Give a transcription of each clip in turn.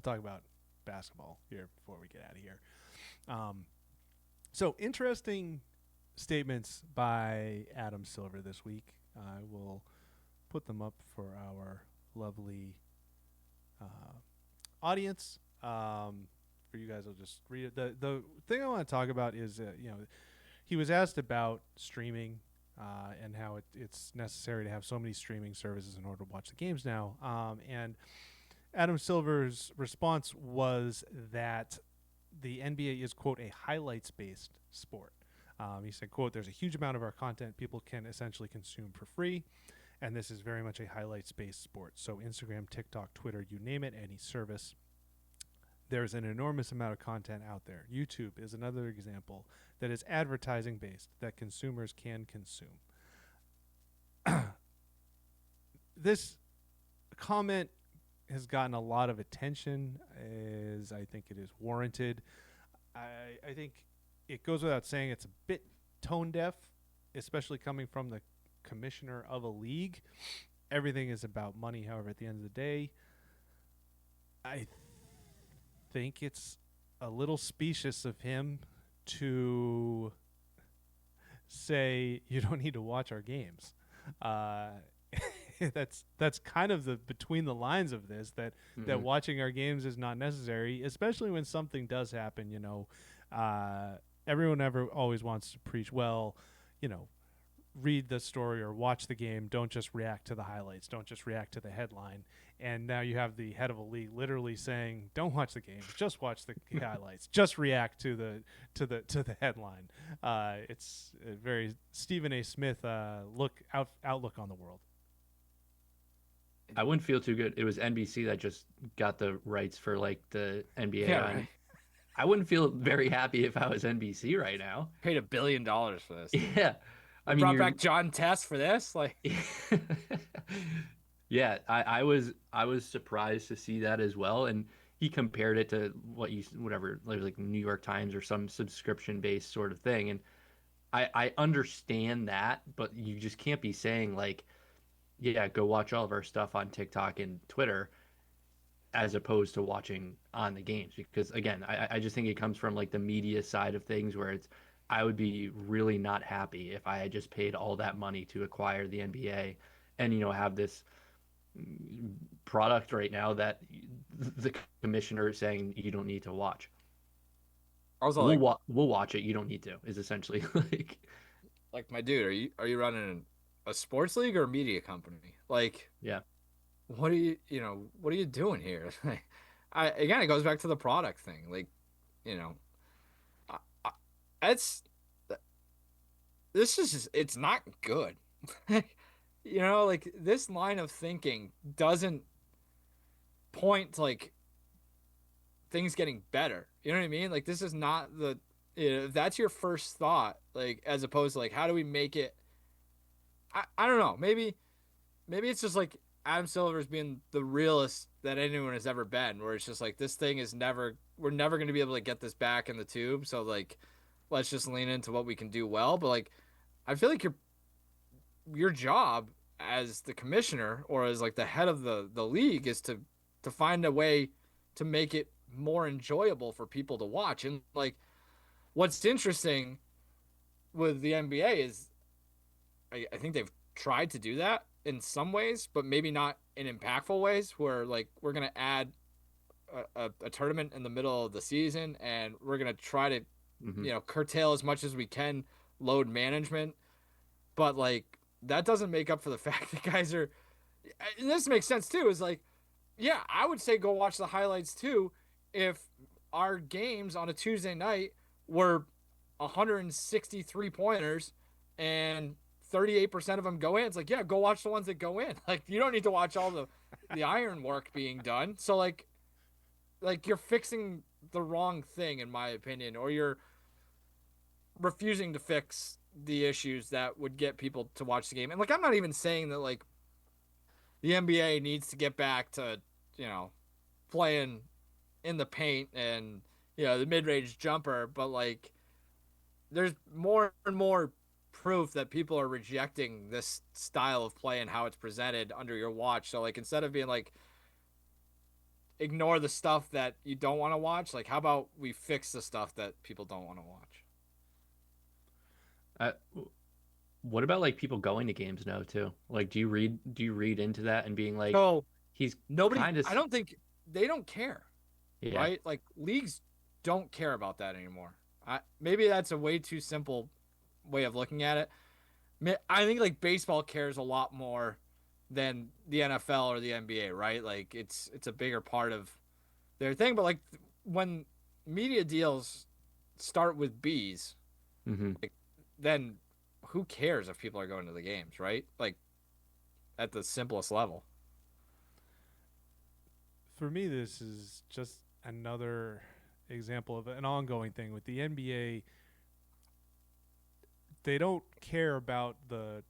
talk about basketball here before we get out of here. So interesting statements by Adam Silver this week. I will put them up for our lovely audience. For you guys, I'll just read it. The thing I want to talk about is, he was asked about streaming and how it's necessary to have so many streaming services in order to watch the games now. And Adam Silver's response was that the NBA is, quote, a highlights-based sport. He said, quote, there's a huge amount of our content people can essentially consume for free, and this is very much a highlights-based sport. So Instagram, TikTok, Twitter, you name it, any service. There's an enormous amount of content out there. YouTube is another example that is advertising-based that consumers can consume. This comment has gotten a lot of attention, as I think it is warranted. I think it goes without saying it's a bit tone deaf, especially coming from the commissioner of a league. Everything is about money. However, at the end of the day, I think it's a little specious of him to say you don't need to watch our games. That's kind of the between the lines of this, that watching our games is not necessary, especially when something does happen. Everyone always wants to preach, well, read the story or watch the game. Don't just react to the highlights. Don't just react to the headline. And now you have the head of a league literally saying, "Don't watch the game. Just watch the highlights. Just react to the headline." It's a very Stephen A. Smith outlook on the world. I wouldn't feel too good. It was NBC that just got the rights for like the NBA. Yeah, right. I wouldn't feel very happy if I was NBC right now. Paid $1 billion for this. Yeah. I They mean, brought back John Test for this. Like, yeah, I was surprised to see that as well, and he compared it to whatever, like New York Times or some subscription based sort of thing, and I understand that, but you just can't be saying like, yeah, go watch all of our stuff on TikTok and Twitter as opposed to watching on the games, because again, I just think it comes from like the media side of things where I would be really not happy if I had just paid all that money to acquire the NBA and have this product right now that the commissioner is saying you don't need to watch. also We'll watch it. You don't need to. Is essentially like my dude, are you running a sports league or a media company? Like, yeah. what are what are you doing here? Again, it goes back to the product thing. Like, you know, it's this is just, it's not good. Like this line of thinking doesn't point to like things getting better. You know what I mean? Like this is not if that's your first thought, like as opposed to like how do we make it I don't know. Maybe it's just like Adam Silver's being the realest that anyone has ever been, where it's just like this thing is we're never going to be able to get this back in the tube. So like, let's just lean into what we can do well. But like, I feel like your job as the commissioner or as like the head of the league is to find a way to make it more enjoyable for people to watch. And like, what's interesting with the NBA is I think they've tried to do that in some ways, but maybe not in impactful ways. Where like we're gonna add a tournament in the middle of the season, and we're gonna try to curtail as much as we can load management, but like that doesn't make up for the fact that guys are. And this makes sense too. Is like, yeah, I would say go watch the highlights too. If our games on a Tuesday night were 163 pointers and 38% of them go in. It's like, yeah, go watch the ones that go in. Like, you don't need to watch all the iron work being done. So like you're fixing the wrong thing, in my opinion, or you're refusing to fix the issues that would get people to watch the game. And like, I'm not even saying that like the NBA needs to get back to, playing in the paint and, the mid-range jumper, but like there's more and more proof that people are rejecting this style of play and how it's presented under your watch. So like instead of being like ignore the stuff that you don't want to watch. Like, how about we fix the stuff that people don't want to watch? What about like people going to games now too? Like, do you read into that and being like, So he's nobody, kind of, I don't think they don't care, yeah, right? Like leagues don't care about that anymore. Maybe that's a way too simple way of looking at it. I think like baseball cares a lot more than the NFL or the NBA, right? Like it's a bigger part of their thing. But like when media deals start with B's, hmm then who cares if people are going to the games, right? Like at the simplest level. For me, this is just another example of an ongoing thing with the NBA. They don't care about the.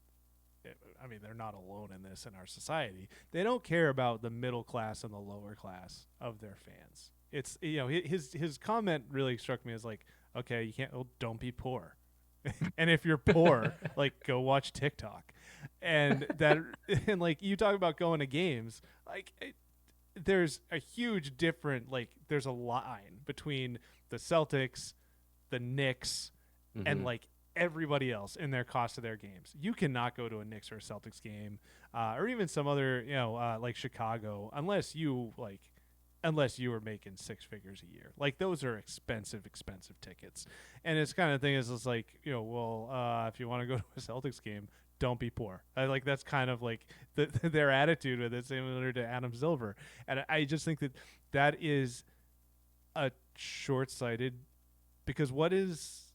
I mean, they're not alone in this in our society. They don't care about the middle class and the lower class of their fans. It's his comment really struck me as like, okay, you can't, well, don't be poor, and if you're poor, like go watch TikTok, and that and like you talk about going to games, like there's a huge different, like there's a line between the Celtics, the Knicks, and like everybody else in their cost of their games. You cannot go to a Knicks or a Celtics game, or even some other, like Chicago, unless you were making six figures a year. Like those are expensive tickets. And it's kind of thing is it's like, if you want to go to a Celtics game, don't be poor. Like that's kind of like their attitude with it, similar to Adam Silver. And I just think that is a short-sighted, because what is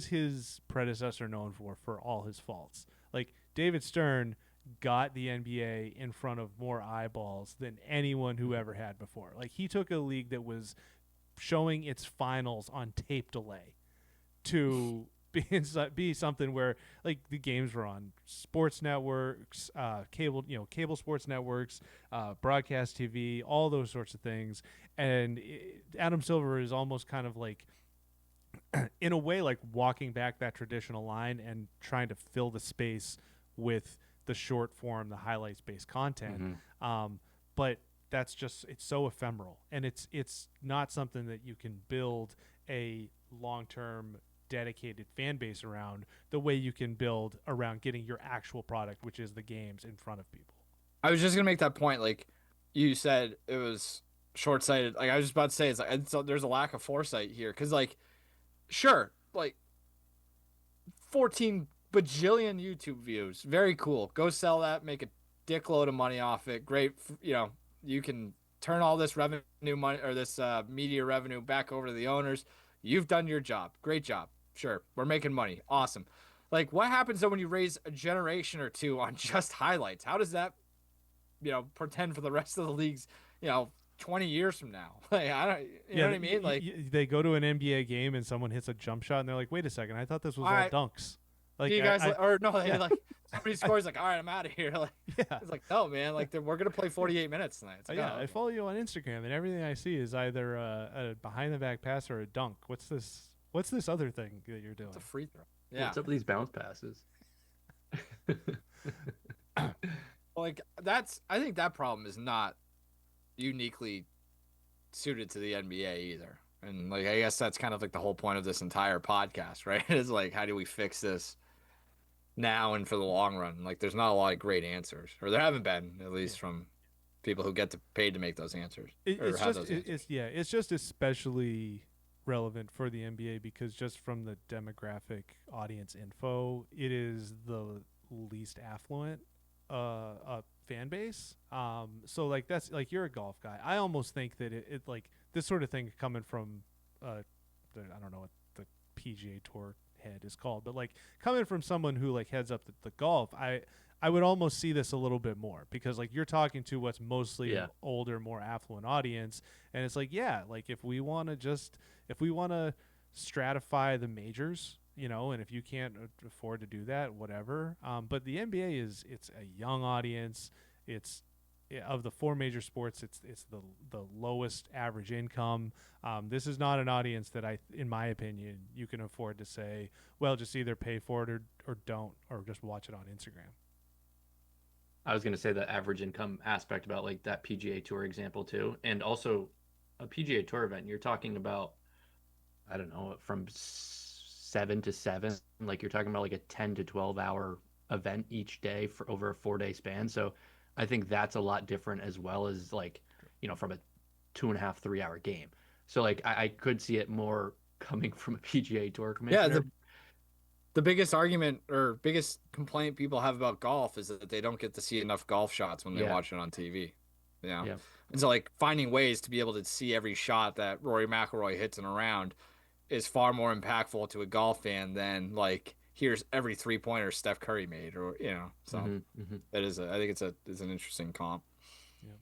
his predecessor known for all his faults? Like David Stern got the NBA in front of more eyeballs than anyone who ever had before. Like he took a league that was showing its finals on tape delay to be something where like the games were on sports networks, cable sports networks, broadcast TV, all those sorts of things. And Adam Silver is almost kind of like, in a way, like walking back that traditional line and trying to fill the space with the short form, the highlights based content. But that's just, it's so ephemeral, and it's not something that you can build a long-term dedicated fan base around the way you can build around getting your actual product, which is the games, in front of people. I was just gonna make that point. Like you said, it was short sighted. Like I was just about to say, there's a lack of foresight here because like sure, like 14 bajillion YouTube views, very cool. Go sell that, make a dickload of money off it. Great, you can turn all this revenue money or this media revenue back over to the owners. You've done your job. Great job. Sure, we're making money. Awesome. Like, what happens though when you raise a generation or two on just highlights? How does that, portend for the rest of the leagues, 20 years from now? Like, I don't, you know what I mean? Like, they go to an NBA game and someone hits a jump shot and they're like, wait a second, I thought this was all right, dunks. Like, do you guys, or no, they yeah. like, somebody scores, like, all right, I'm out of here. Like, yeah. it's like, no, man, like, we're going to play 48 minutes tonight. It's like, Yeah, oh, I okay. follow you on Instagram, and everything I see is either a behind the back pass or a dunk. What's this other thing that you're doing? It's a free throw. Yeah. What's up with these bounce passes? Like, I think that problem is not uniquely suited to the NBA either. And like, I guess that's kind of like the whole point of this entire podcast, right? Is like, how do we fix this now and for the long run? Like, there's not a lot of great answers, or there haven't been, at least from people who get paid to make those answers. It's just especially relevant for the NBA because just from the demographic audience info, it is the least affluent fan base. So like that's like, you're a golf guy. I almost think that it like this sort of thing coming from I don't know what the PGA Tour head is called, but like coming from someone who like heads up the golf, I would almost see this a little bit more because like you're talking to what's mostly an older, more affluent audience, and it's like, yeah, like if we want to stratify the majors, and if you can't afford to do that, whatever. But the NBA it's a young audience. It's of the four major sports, it's the lowest average income. This is not an audience that in my opinion, you can afford to say, well, just either pay for it or don't, or just watch it on Instagram. I was going to say the average income aspect about like that PGA Tour example too. And also a PGA Tour event, you're talking about, I don't know, from 7 to 7, like you're talking about like a 10 to 12 hour event each day for over a 4 day span. So I think that's a lot different as well as like, from a 2.5, 3 hour game. So like I could see it more coming from a PGA Tour Yeah, commissioner. the biggest argument or biggest complaint people have about golf is that they don't get to see enough golf shots when they Yeah. watch it on TV. Yeah. Yeah. And so like finding ways to be able to see every shot that Rory McIlroy hits in a round is far more impactful to a golf fan than like here's every 3-pointer Steph Curry made or so Hmm. Hmm. I think it's an interesting comp. Yeah.